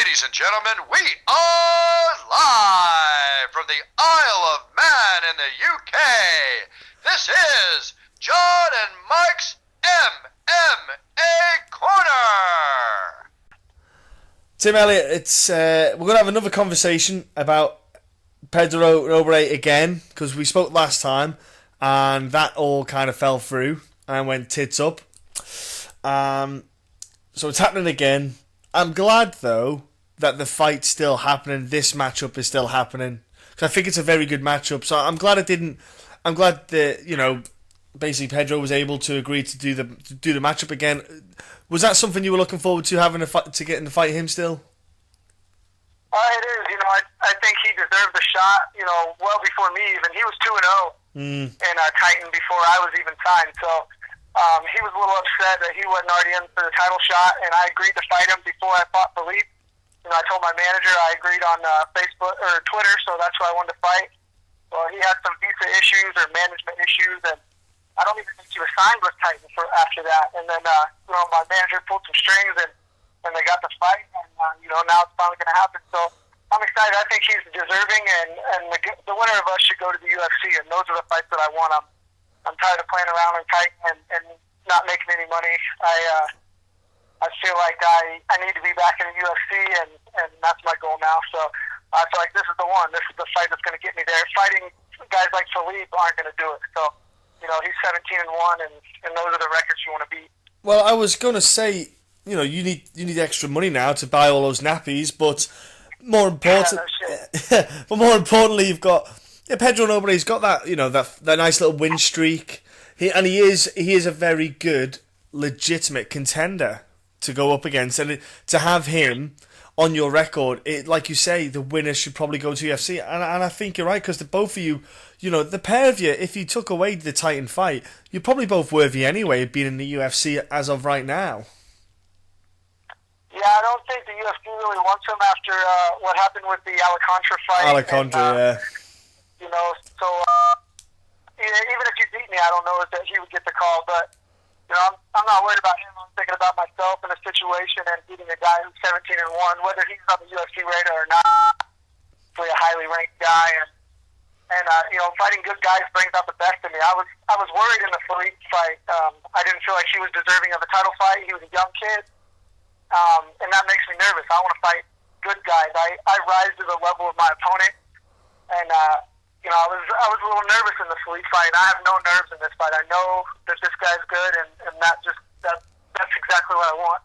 Ladies and gentlemen, we are live from the Isle of Man in the UK. This is John and Mike's MMA Corner. Tim Elliott, we're going to have another conversation about Pedro Nobre again, because we spoke last time and that all kind of fell through and went tits up. So it's happening again. I'm glad, though, that the fight's still happening. This matchup is still happening, because I think it's a very good matchup. So I'm glad it didn't. I'm glad that, you know, basically Pedro was able to agree to do the matchup again. Was that something you were looking forward to, having to getting to fight him still? It is. You know, I think he deserved the shot. You know, well before me even. He was 2-0 in Titan before I was even signed. So. He was a little upset that he wasn't already in for the title shot, and I agreed to fight him before I fought Philippe. You know, I told my manager I agreed on Facebook or Twitter, so that's why I wanted to fight. Well, he had some visa issues or management issues, and I don't even think he was signed with Titan after that. And then, you know, my manager pulled some strings, and they got the fight, and you know, now it's finally going to happen. So I'm excited. I think he's deserving, and the winner of us should go to the UFC, and those are the fights that I want. I'm tired of playing around in Titan and not making any money. I feel like I need to be back in the UFC, and that's my goal now. So I feel like this is the one. This is the fight that's going to get me there. Fighting guys like Philippe aren't going to do it. So, you know, he's 17-1, and those are the records you want to beat. Well, I was going to say, you know, you need extra money now to buy all those nappies, but more important, but more importantly, you've got. Yeah, Pedro Nobre's got that, you know, that nice little win streak. He is a very good, legitimate contender to go up against, and to have him on your record, like you say, the winner should probably go to UFC, and I think you're right, because the both of you, you know, the pair of you, if you took away the Titan fight, you're probably both worthy anyway of being in the UFC as of right now. Yeah, I don't think the UFC really wants him after what happened with the Alcantara fight. Alcantara, yeah. You know, so even if you beat me, I don't know that he would get the call. But you know, I'm not worried about him. I'm thinking about myself in a situation and beating a guy who's 17-1, whether he's on the UFC radar or not. He's a highly ranked guy, and you know, fighting good guys brings out the best in me. I was worried in the Philippe fight. I didn't feel like he was deserving of a title fight. He was a young kid, and that makes me nervous. I want to fight good guys. I rise to the level of my opponent, and you know, I was a little nervous in the Philippe fight. I have no nerves in this fight. I know that this guy's good, and that's exactly what I want.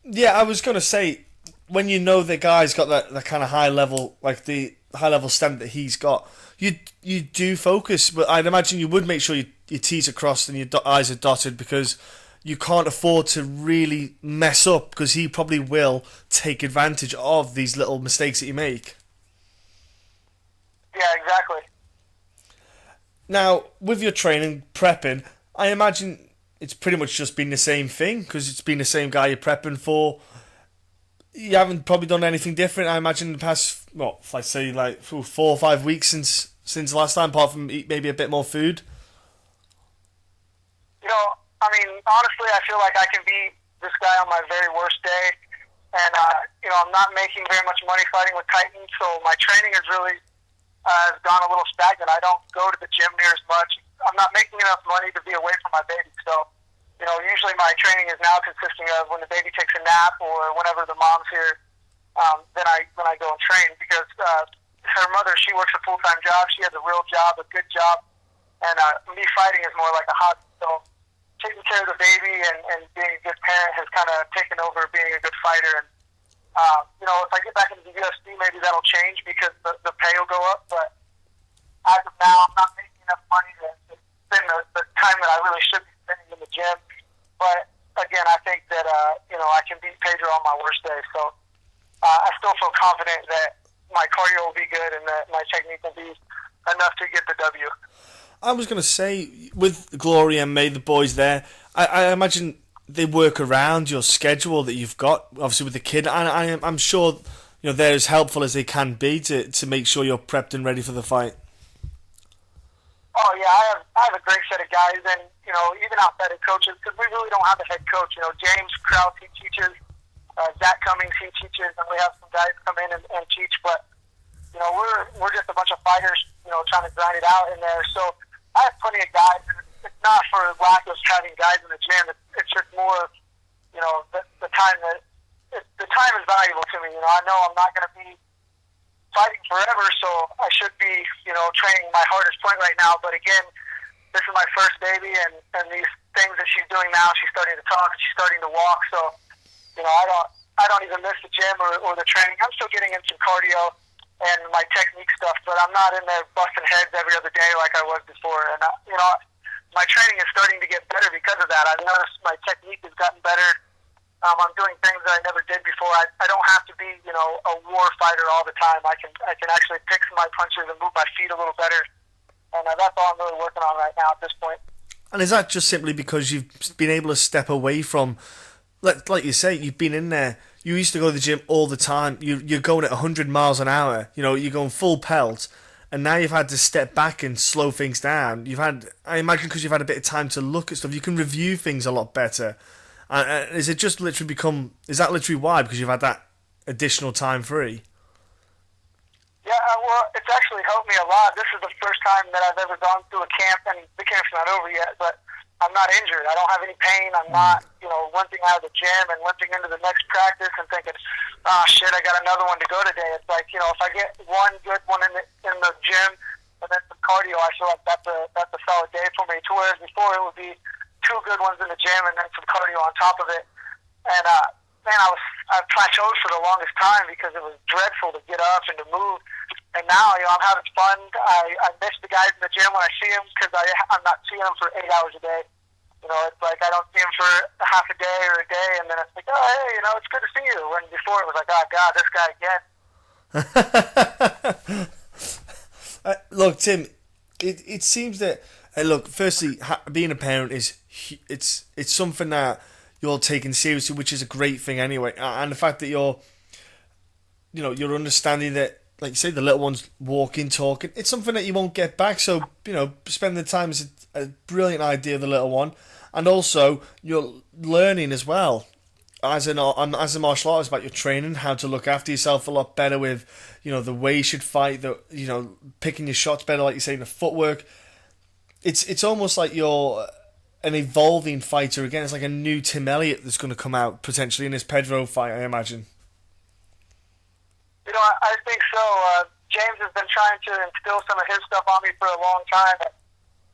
Yeah, I was going to say, when you know the guy's got that kind of high level, like the high level stamp that he's got, you do focus. But I'd imagine you would make sure your T's are crossed and your I's are dotted, because you can't afford to really mess up, because he probably will take advantage of these little mistakes that you make. Yeah, exactly. Now, with your training, prepping, I imagine it's pretty much just been the same thing, because it's been the same guy you're prepping for. You haven't probably done anything different, I imagine, in the past, let's say, like 4 or 5 weeks since last time, apart from eat maybe a bit more food. You know, I mean, honestly, I feel like I can beat this guy on my very worst day. And, you know, I'm not making very much money fighting with Titan, so my training is really... has gone a little stagnant. I don't go to the gym near as much. I'm not making enough money to be away from my baby. So, you know, usually my training is now consisting of when the baby takes a nap or whenever the mom's here, then I go and train, because her mother, she works a full-time job. She has a real job, a good job, and me fighting is more like a hobby. So taking care of the baby and being a good parent has kind of taken over being a good fighter. And you know, if I get back into the UFC, maybe that'll change, because the pay will go up. But as of now, I'm not making enough money to spend the time that I really should be spending in the gym. But again, I think that you know, I can beat Pedro on my worst day. So I still feel confident that my cardio will be good and that my technique will be enough to get the W. I was going to say, with Glory and May, the boys there, I imagine they work around your schedule that you've got, obviously with the kid, and I'm sure, you know, they're as helpful as they can be to make sure you're prepped and ready for the fight. Oh yeah, I have a great set of guys, and you know, even outside of coaches, because we really don't have a head coach. You know, James Krause, he teaches Zach Cummings, he teaches, and we have some guys come in and teach. But we're just a bunch of fighters, trying to grind it out in there. So I have plenty of guys. And it's not for lack of having guys in the gym. It's just more, the time the time is valuable to me. I know I'm not going to be fighting forever, so I should be, training my hardest point right now. But again, this is my first baby, and these things that she's doing now, she's starting to talk, she's starting to walk. So, I don't even miss the gym or the training. I'm still getting in some cardio and my technique stuff, but I'm not in there busting heads every other day like I was before. And my training is starting to get better because of that. I've noticed my technique has gotten better. I'm doing things that I never did before. I don't have to be, a war fighter all the time. I can actually pick my punches and move my feet a little better. And that's all I'm really working on right now at this point. And is that just simply because you've been able to step away from, like you say, you've been in there. You used to go to the gym all the time. You're going at 100 miles an hour. You're going full pelt. And now you've had to step back and slow things down. I imagine because you've had a bit of time to look at stuff, you can review things a lot better. Is it just literally is that literally why? Because you've had that additional time free? Yeah, well, it's actually helped me a lot. This is the first time that I've ever gone through a camp, and the camp's not over yet, but I'm not injured. I don't have any pain. I'm not, limping out of the gym and limping into the next practice and thinking, oh, shit, I got another one to go today. It's like, if I get one good one in the gym and then some cardio, I feel like that's a solid day for me. To whereas before it would be two good ones in the gym and then some cardio on top of it. And, I plateaued for the longest time because it was dreadful to get up and to move. And now, I'm having fun. I miss the guys in the gym when I see them because I'm not seeing them for 8 hours a day. It's like I don't see them for a half a day or a day, and then it's like, oh, hey, it's good to see you. When before it was like, oh, God, this guy again. Look, Tim, it seems that, look, firstly, being a parent it's something that you're taking seriously, which is a great thing anyway. And the fact that you're understanding that, like you say, the little ones walking, talking, it's something that you won't get back. So, spending the time is a brilliant idea of the little one. And also, you're learning as well, as a martial artist, about your training, how to look after yourself a lot better with, the way you should fight, picking your shots better, like you say, the footwork. It's almost like you're an evolving fighter again. It's like a new Tim Elliott that's going to come out potentially in this Pedro fight, I imagine. I think so. James has been trying to instill some of his stuff on me for a long time.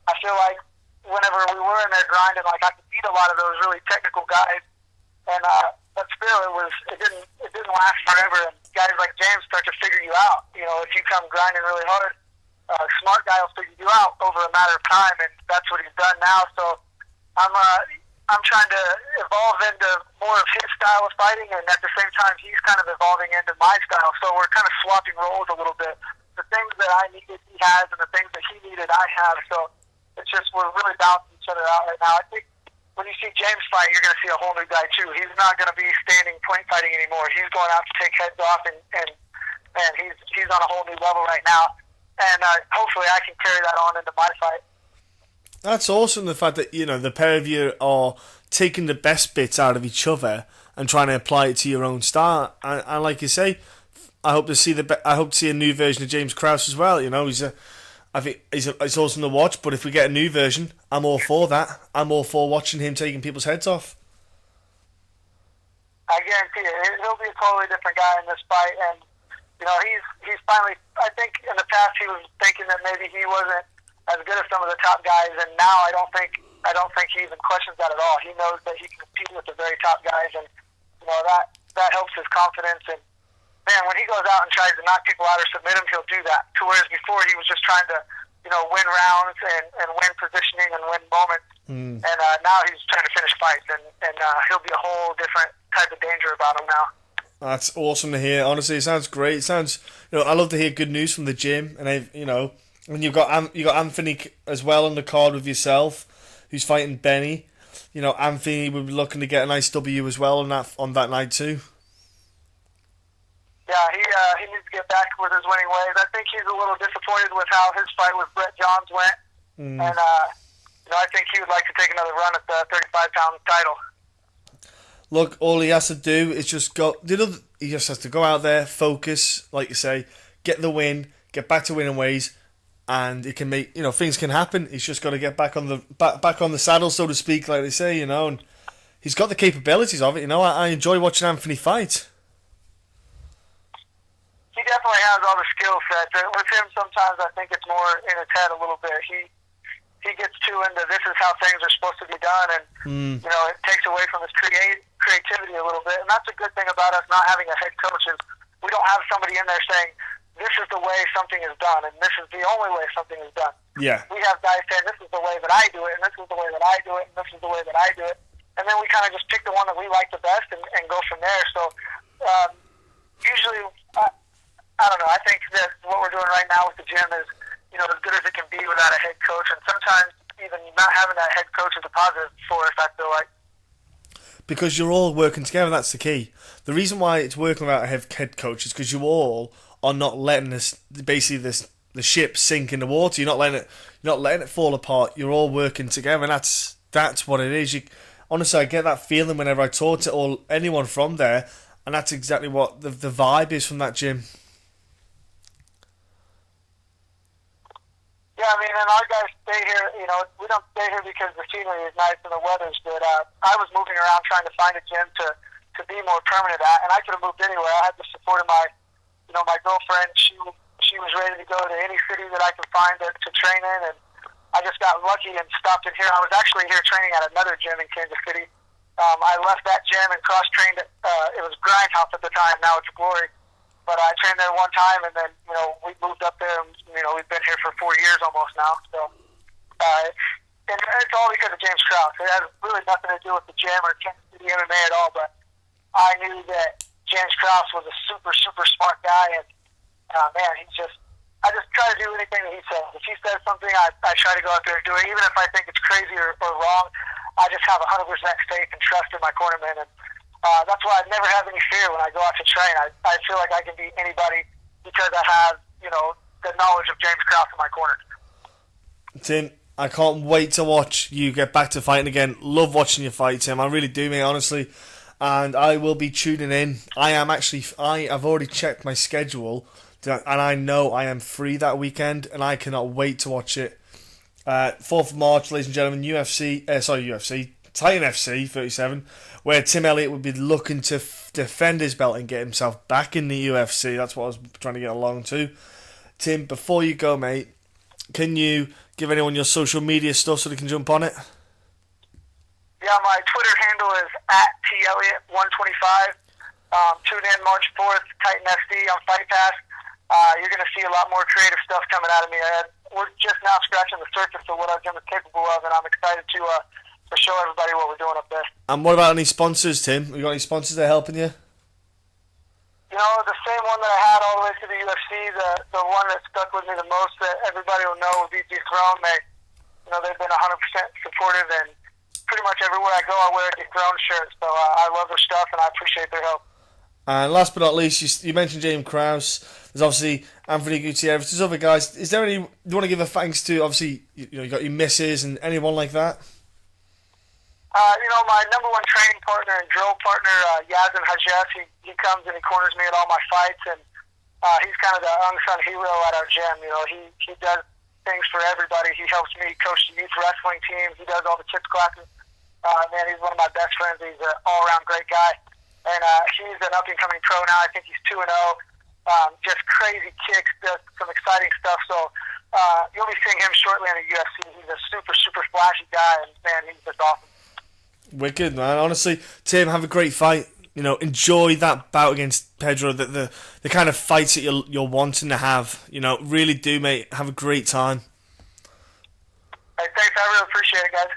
I feel like whenever we were in there grinding, like I could beat a lot of those really technical guys, and but still, it didn't last forever. And guys like James start to figure you out. If you come grinding really hard, a smart guy will figure you out over a matter of time, and that's what he's done now. So I'm trying to evolve into more of his style of fighting, and at the same time, he's kind of evolving into my style. So we're kind of swapping roles a little bit. The things that I needed, he has, and the things that he needed, I have. So it's just we're really balancing each other out right now. I think when you see James fight, you're going to see a whole new guy too. He's not going to be standing point fighting anymore. He's going out to take heads off, and he's on a whole new level right now. And hopefully, I can carry that on into my fight. That's awesome, the fact that, the pair of you are taking the best bits out of each other and trying to apply it to your own style. And like you say, I hope to see a new version of James Krause as well. I think it's awesome to watch, but if we get a new version, I'm all for that. I'm all for watching him taking people's heads off. I guarantee you, he'll be a totally different guy in this fight, and he's finally. I think in the past he was thinking that maybe he wasn't as good as some of the top guys, and now I don't think he even questions that at all. He knows that he can compete with the very top guys, and that helps his confidence. And man, when he goes out and tries to knock people out or submit them, he'll do that. To whereas before he was just trying to win rounds and win positioning and win moments. And now he's trying to finish fights, and he'll be a whole different type of danger about him now. That's awesome to hear. Honestly, it sounds great. It sounds, I love to hear good news from the gym, and when you've got Anthony as well on the card with yourself, who's fighting Benny. Anthony will be looking to get a nice W as well on that night too. Yeah, he needs to get back with his winning ways. I think he's a little disappointed with how his fight with Brett Johns went, and I think he would like to take another run at the 35-pound title. Look, all he has to do is just go. He just has to go out there, focus, like you say, get the win, get back to winning ways, and it can make things can happen. He's just got to get back on the saddle, so to speak, like they say, and he's got the capabilities of it. I enjoy watching Anthony fight. He definitely has all the skill sets. With him, sometimes I think it's more in his head a little bit. He gets too into this is how things are supposed to be done, and it takes away from his creativity a little bit. And that's a good thing about us not having a head coach is we don't have somebody in there saying this is the way something is done, and this is the only way something is done. Yeah. We have guys saying this is the way that I do it, and this is the way that I do it, and this is the way that I do it, and then we kind of just pick the one that we like the best and go from there. So usually. I don't know. I think that what we're doing right now with the gym is, as good as it can be without a head coach. And sometimes even not having that head coach is a positive for us, I feel like. Because you're all working together, that's the key. The reason why it's working without a head coach is because you all are not letting the ship sink in the water. You're not letting it fall apart. You're all working together, and that's what it is. Honestly, I get that feeling whenever I talk to anyone from there, and that's exactly what the vibe is from that gym. Yeah, I mean, and our guys stay here, we don't stay here because the scenery is nice and the weather's good. I was moving around trying to find a gym to be more permanent at, and I could have moved anywhere. I had the support of my girlfriend. She was ready to go to any city that I could find to train in, and I just got lucky and stopped in here. I was actually here training at another gym in Kansas City. I left that gym and cross-trained it was Grindhouse at the time, now it's Glory. But I trained there one time, and then, we moved up there, and, we've been here for 4 years almost now. So, and it's all because of James Krause. It has really nothing to do with the gym or Kansas City MMA at all, but I knew that James Krause was a super, super smart guy, and, man, I just try to do anything that he says. If he says something, I try to go out there and do it. Even if I think it's crazy or wrong, I just have 100% faith and trust in my cornerman, and that's why I never have any fear when I go out to train. I feel like I can beat anybody because I have, the knowledge of James Krause in my corner. Tim, I can't wait to watch you get back to fighting again. Love watching you fight, Tim. I really do, mate, honestly. And I will be tuning in. I've already checked my schedule, and I know I am free that weekend, and I cannot wait to watch it. 4th of March, ladies and gentlemen, Titan FC 37, where Tim Elliott would be looking to defend his belt and get himself back in the UFC. That's what I was trying to get along to. Tim, before you go, mate, can you give anyone your social media stuff so they can jump on it? Yeah, my Twitter handle is @TElliott125. Tune in March 4th, Titan FC on Fight Pass. You're going to see a lot more creative stuff coming out of me. We're just now scratching the surface of what our gym is capable of, and I'm excited to show everybody what we're doing up there. And what about any sponsors, Tim? You got any sponsors that are helping you? The same one that I had all the way to the UFC, the one that stuck with me the most that everybody will know would be Dethrone. They've been 100% supportive, and pretty much everywhere I go I wear a Dethrone shirt, so I love their stuff and I appreciate their help. And last but not least, you mentioned James Krause. There's obviously Anthony Gutierrez. There's other guys. Is there any? Do you want to give a thanks to? Obviously, you got your missus and anyone like that. My number one training partner and drill partner, Yazin Hajes, he comes and he corners me at all my fights, and he's kind of the unsung hero at our gym. He does things for everybody. He helps me coach the youth wrestling teams. He does all the kids classes. Man, he's one of my best friends. He's an all-around great guy. And he's an up-and-coming pro now. I think he's 2-0. Just crazy kicks, does some exciting stuff. So you'll be seeing him shortly in the UFC. He's a super, super flashy guy, and, man, he's just awesome. Wicked, man. Honestly, Tim, have a great fight. Enjoy that bout against Pedro. The kind of fights that you're wanting to have. Really do, mate. Have a great time. Hey, thanks. I really appreciate it, guys.